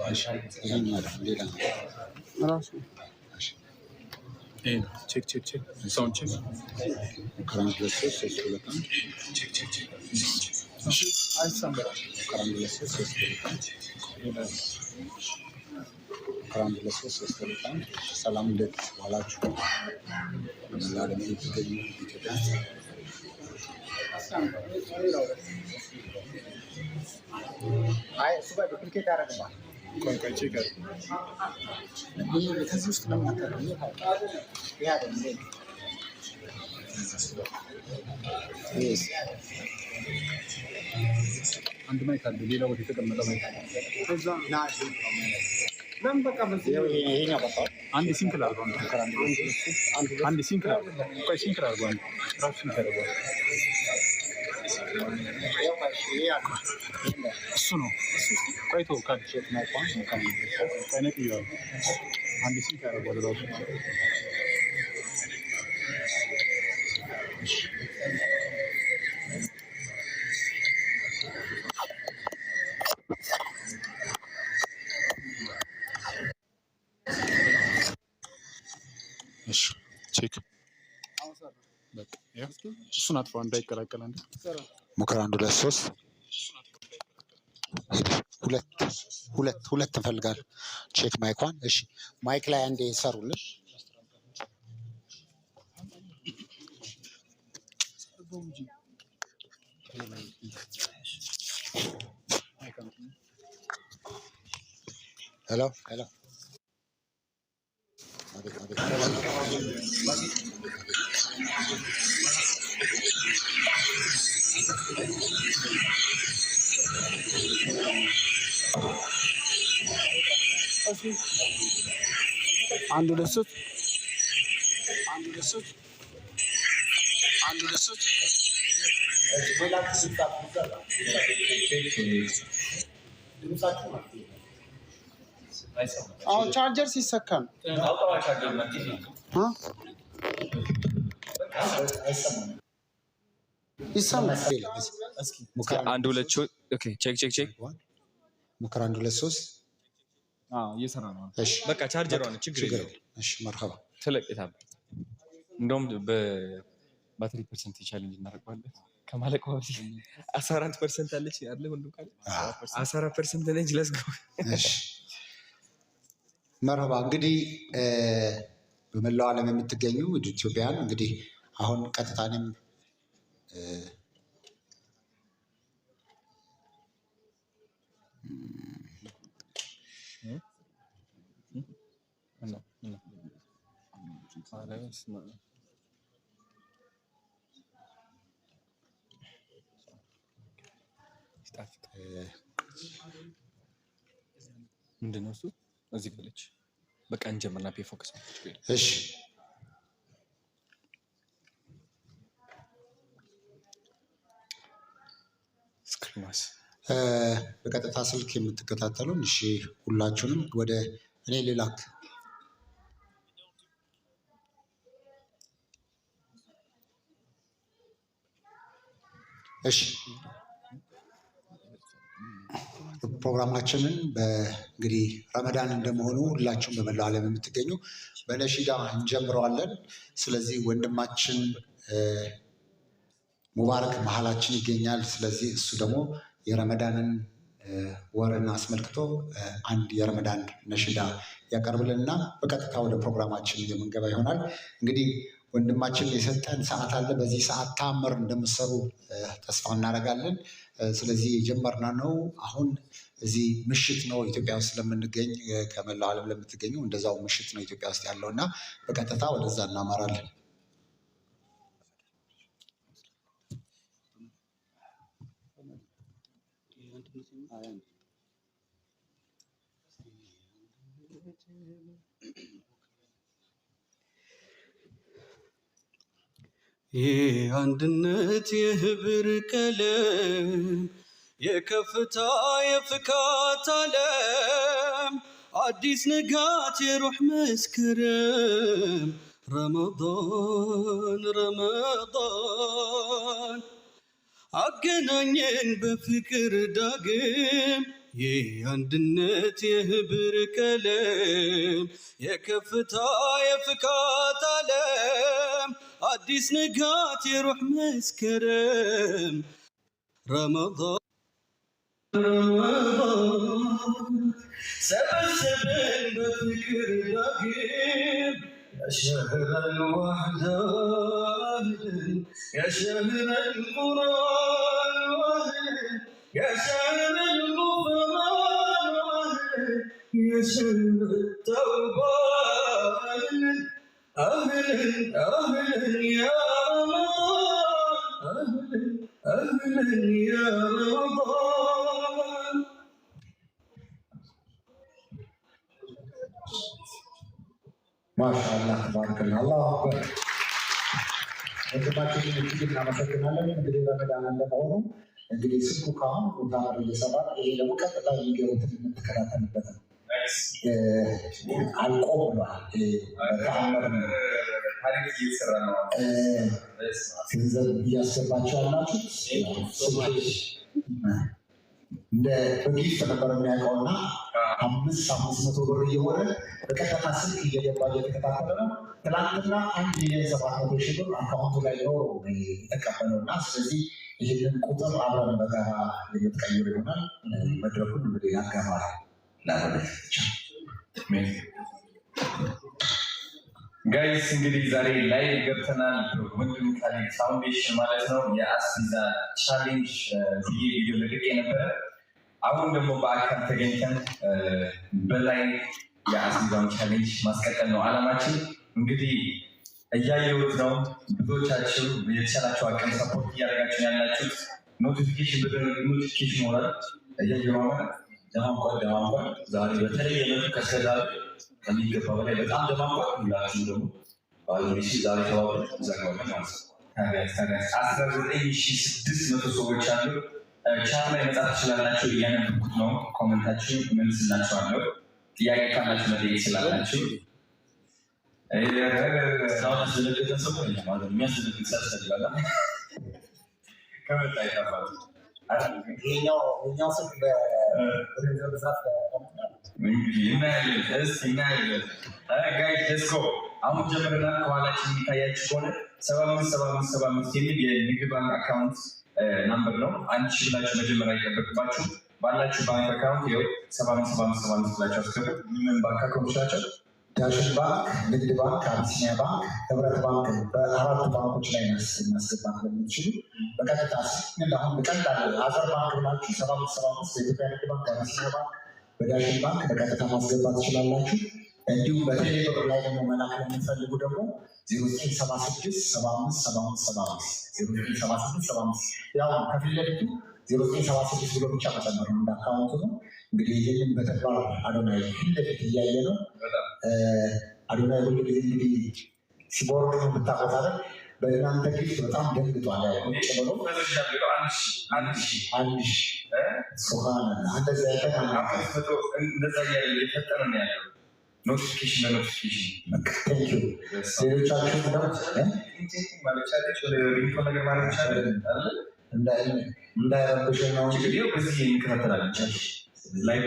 ሌላ ራሱ ቼክ ሳውንድ ቼክ ከራንድ ለሶስት ሶስት ሁለት አይሰማም። ከራንድ ለሶስት ሶስት ሁለት ከራንድ ለሶስት ሶስት ሁለት ሰላም እንዴት ዋላችሁ? በመላው የምትገኙ ኢትዮጵያ አይ እሱ ጋር ዱፕሊኬት ያደርግባል። ቆይ ቼክ ከዚህ ውስጥ ለምን አታደርጉ? ያ ደግሞ አንድ ማይክ አለ፣ ሌላ ቦታ የተቀመጠ ማይክ እዛ ና ለምን በቃ በዚህ ይሄኛው በቃ አንድ ሲንክል አድርገው አንድ ሲንክል አድርገው ቆይ ሲንክል አድርገው ራሱ ሲንክል አድርገው እሱ ነው ቆይቶ ካልቸት ማይኳን ከነቅ ይላል አንድ ሲንክል አድርገው ራሱ እሺ ቼክ በቃ እሱን አጥፋው እንዳይቀላቀል አንተ ሙከራ 1 2 3 ሁለት እንፈልጋለን። ቼክ ማይኳን እሺ ማይክ ላይ አንዴ ይሰሩልኝ። ሄሎ አንዱ ለሱት አሁን ቻርጀር ሲሰካ ነው ይሰማል። አንድ ሁለት ኦኬ ቼክ ሙከራ 1 2 3 እየሰራ ነው። እሺ በቃ ቻርጀሯ ነው ችግር የለም። እሺ መርሐባ ተለቅታል። እንደውም በባትሪ ፐርሰንት ቻሌንጅ እናደርገዋለን። ከማለቁ በፊት 14% አለች አይደል? ሁሉም ካለ 14% ነች። ለስ ጎ እሺ መርሐባ። እንግዲህ በመላው ዓለም የምትገኙ ኢትዮጵያውያን እንግዲህ አሁን ቀጥታንም ምንድን ነው እሱ እዚህ ገለች። በቃ እንጀምርና ፔ ፎከስ። እሺ ስክሪንስ በቀጥታ ስልክ የምትከታተሉን እሺ ሁላችሁንም ወደ እኔ ልላክ። እሺ ፕሮግራማችንን እንግዲህ ረመዳን እንደመሆኑ ሁላችሁም በመላው ዓለም የምትገኙ በነሺዳ እንጀምረዋለን። ስለዚህ ወንድማችን ሙባረክ መሀላችን ይገኛል። ስለዚህ እሱ ደግሞ የረመዳንን ወርን አስመልክቶ አንድ የረመዳን ነሺዳ ያቀርብልንና በቀጥታ ወደ ፕሮግራማችን የምንገባ ይሆናል። እንግዲህ ወንድማችን የሰጠን ሰዓት አለ። በዚህ ሰዓት ተአምር እንደምትሰሩ ተስፋ እናደርጋለን። ስለዚህ የጀመርና ነው። አሁን እዚህ ምሽት ነው ኢትዮጵያ ውስጥ ስለምንገኝ ከመላው ዓለም ለምትገኙ እንደዛው ምሽት ነው ኢትዮጵያ ውስጥ ያለው እና በቀጥታ ወደዛ እናመራለን። የአንድነት የህብር ቀለም የከፍታ የፍካት ዓለም አዲስ ንጋት የሩህ መስከረም ረመዳን አገናኘን በፍቅር ዳግም የአንድነት የህብር ቀለም የከፍታ የፍካት ዓለም አዲስ ንጋት የሩህ መስከረም ረመዳን ሰበሰበን በፍቅር ዳግም يا شهر الوحدة يا شهر القرآن يا شهر الغفران يا شهر التوبة أهلا أهلا يا رمضان أهلا يا رمضان ማሻአላህ ተባረከላህ አላሁ አክበር። ወንድማችንን እጅግ እናመሰግናለን። እንግዲህ ረመዳን እንደመሆኑ እንግዲህ ስልኩ ከአሁን ቦታ እየሰራ ይሄ ደግሞ ቀጥታ የሚገቡትን የምትከታተልበት ነው። አልቆም ብሏል። በተአምር ገንዘብ እያስገባቸው ያላችሁ እንደ በጊፍት ነበር የሚያውቀውና 500 ብር እየሆነ በቀጥታ ስልክ እየገባ እየተከታተለ ነው። ትናንትና 1,700,000 ብር አካውንቱ ላይ ኖሮ የተቀበለው እና ስለዚህ ይህንን ቁጥር አብረን በጋራ የምትቀይሩ ይሆናል። መድረኩን እንግዲህ ያጋራ ጋይስ እንግዲህ ዛሬ ላይ ገብተናል። ወንድም ካሌድ ፋውንዴሽን ማለት ነው የአስቤዛ ቻሌንጅ ቪዲዮ ለቅቄ ነበረ። አሁን ደግሞ በአካል ተገኝተን በላይ የአስቤዛውን ቻሌንጅ ማስቀጠል ነው አላማችን። እንግዲህ እያየሁት ነው፣ ብዙዎቻችሁ የተቻላችሁ አቅም ሰፖርት እያደረጋችሁ ያላችሁት ኖቲፊኬሽን ኖቲፊኬሽን ሆናል እያየሁ ነው። ደማንቋል ዛሬ በተለየ መልኩ ከስከዛሬ ከሚገባ በላይ በጣም ደማንቋል። ሁላችሁም ደግሞ ባለሚሲ ዛሬ ተባብረ ዘጋለን ማለት ነው። 19,600 ሰዎች አሉ። ቻት ላይ መጻፍ ትችላላችሁ። እያነበብኩት ነው። ኮመንታችሁን መልስላችኋለሁ። ጥያቄ ካላችሁ መጠየቅ ትችላላችሁ። እስካሁን ያስደነገጠ ሰው የሚያስደነግጥ ሰው ያስፈልጋል። ከመጣ ይጠፋል። ይሄኛው ስልክ በገንዘብ ብዛት እናያለን። ጋይስ ሌትስ ጎ። አሁን ጀምረናል። ከኋላችን የሚታያችሁ ከሆነ 757575 የሚል የንግድ ባንክ አካውንት ናምበር ነው። 1,000 ብላችሁ መጀመሪያ ይጠበቅባችሁ። ባላችሁ ባንክ አካውንት ይኸው 757575 ብላችሁ አስገቡ። ምን ባንክ አካውንት ናቸው? ዳሽን ባንክ፣ ንግድ ባንክ፣ አቢሲኒያ ባንክ፣ ህብረት ባንክ በአራቱ ባንኮች ላይ ማስገባት ለምትችሉ በቀጥታ አሁን ቀላል አዘር ባንክ ብላችሁ 7575 በኢትዮጵያ ንግድ ባንክ፣ አቢሲኒያ ባንክ፣ በዳሽን ባንክ በቀጥታ ማስገባት ትችላላችሁ። እንዲሁም በቴሌብር ላይ ደግሞ መላክ ለምትፈልጉ ደግሞ 0976757575 ያው ከፊት ለፊቱ 0976 ብሎ ብቻ መጨመር ነው እንደ አካውንቱ ነው። እንግዲህ ይህንን በተግባር አዶናይ ፊት ለፊት እያየ ነው። አዶናይ ሁሉ ጊዜ እንግዲህ ሲቦርድ ነው የምታቆጣጠር። በእናንተ ፊት በጣም ደንግጧል። ቁጭ ብሎ አንድ ሱሃን እንደዚ እንደዛ እያለ እየፈጠረ ነው ያለው። ኖቲፊኬሽን በኖቲፊኬሽን ሌሎቻችሁ ነገር ማለት ይቻላል እንዳይረብሽ ነው እንግዲህ በዚህ እንከታተላለን። ላይ